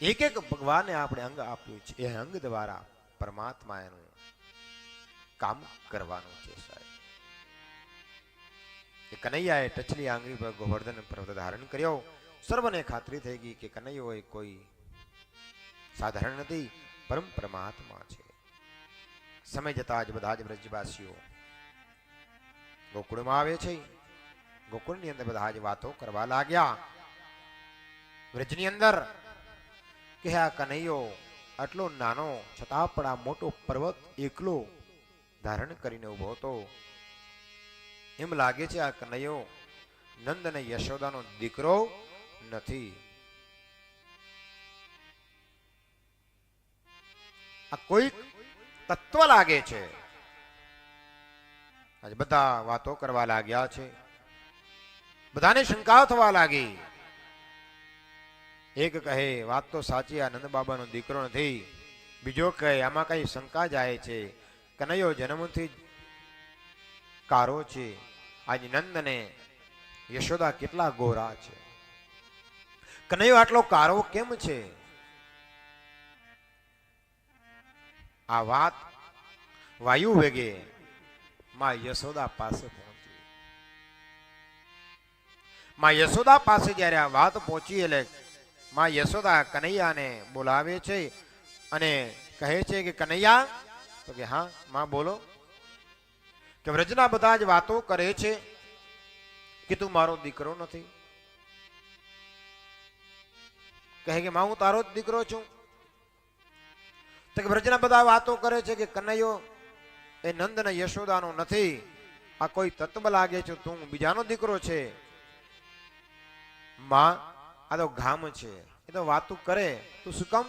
એક એક ભગવાને આપણે અંગ આપ્યું છે, એ અંગ દ્વારા પરમાત્મા એનું કામ કરવાનું છે સાહેબ. એ કનૈયાએ ટચલી આંગળી પર ગોવર્ધન પર્વત ધારણ કર્યો. સર્વને ખાતરી થઈ ગઈ કે કનૈયો એ કોઈ સાધારણ નથી, પરમ પરમાત્મા છે. સમય જતા જ બધા જ વ્રજવાસીઓ ગોકુળમાં આવે છે. ગોકુળની અંદર બધા જ વાતો કરવા લાગ્યા. વ્રજની અંદર કે આ કનૈયો આટલો નાનો છતાં પણ આ મોટો પર્વત એકલો ધારણ કરીને ઉભો હતો. એમ લાગે છે આ કનૈયો નંદ અને યશોદાનો દીકરો નથી. આ કોઈ તત્વ લાગે છે. આજે બધા વાતો કરવા લાગ્યા છે. બધાને શંકા થવા લાગી. એક કહે વાત તો સાચી, આ નંદ બાબાનો દીકરો નથી. બીજો કહે આમાં કઈ શંકા જાય છે, કનૈયો જન્મથી કારો છે. આજ નંદ ને યશોદા કેટલા ગોરા છે, કનૈયો આટલો કારો કેમ છે? આ વાત વાયુ વેગે માં યશોદા પાસે પહોંચી. માં યશોદા પાસે જ્યારે આ વાત પહોંચી એટલે માં યશોદા કનૈયાને બોલાવે છે અને કહે છે કે કનૈયા, તો કે હા માં બોલો. કે વ્રજના બધા જ વાતો કરે છે કે તું મારો દીકરો નથી. કહે કે માં હું તારો જ દીકરો છું. તો કે વ્રજના બધા વાતો કરે છે કે કનૈયો એ નંદ ને યશોદાનો નથી, આ કોઈ તત્વ લાગે છે, તું બીજાનો દીકરો છે. માં આ તો ગામ છે, એ તો વાતું કરે, તું શું કામ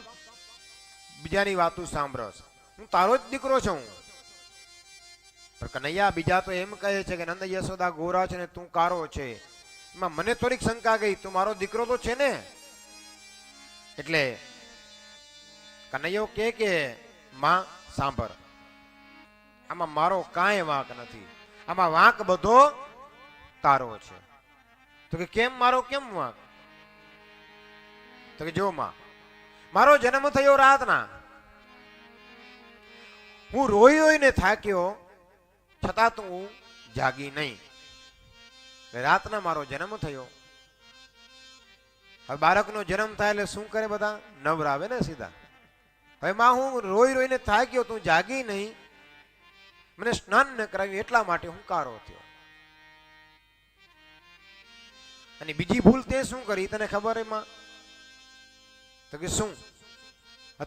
બીજાની વાતું સાંભળસ? હું તારો જ દીકરો છું. પણ કનૈયા બીજા તો એમ કહે છે કે નંદ યશોદા ગોરા છે ને તું કારો છે. એમાં મને થોડીક શંકા ગઈ, તું મારો દીકરો તો છે ને. એટલે કનૈયો કે માં સાંભળ, આમાં મારો કાંઈ વાંક નથી, આમાં વાંક બધો તારો છે. તો કે કેમ મારો કેમ વાંક? તો કે જો માં, મારો જન્મ થયો રાતના, હું રોઈ રોઈને થાક્યો છતાં તું જાગી નહીં. રાતના મારો જન્મ થયો. હવે બાળકનો જન્મ થાય એટલે શું કરે? બધા નવરાવે ને સીધા. હવે માં હું રોઈ રોઈને થાક્યો, તું જાગી નહીં, મને સ્નાન ન કરાવ્યું એટલા માટે હું કારો થયો. અને બીજી ભૂલ તે શું કરી તને ખબર એમાં? તો કે શું?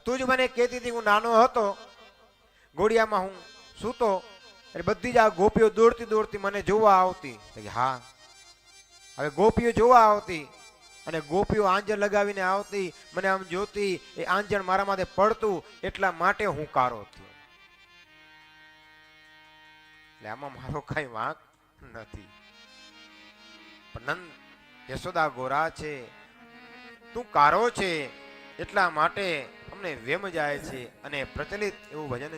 તું જ મને કહેતી હતી, હું નાનો હતો ઘોડિયામાં હું સૂતો, એટલે બધી જ આ ગોપીઓ દોડતી દોડતી મને જોવા આવતી. તો કે હા, હવે ગોપીઓ જોવા આવતી અને ગોપીઓ આંજણ લગાવીને આવતી, મને આમ જોતી, એ આંજણ મારા માથે પડતું, એટલા માટે હું કારો થયો. એટલે આમાં મારો કઈ વાંક નથી. પણ નંદ યશોદા ગોરા છે, તું કારો છે, એટલા માટે અમને વેમ જાય છે. અને પ્રચલિત એવું ભજન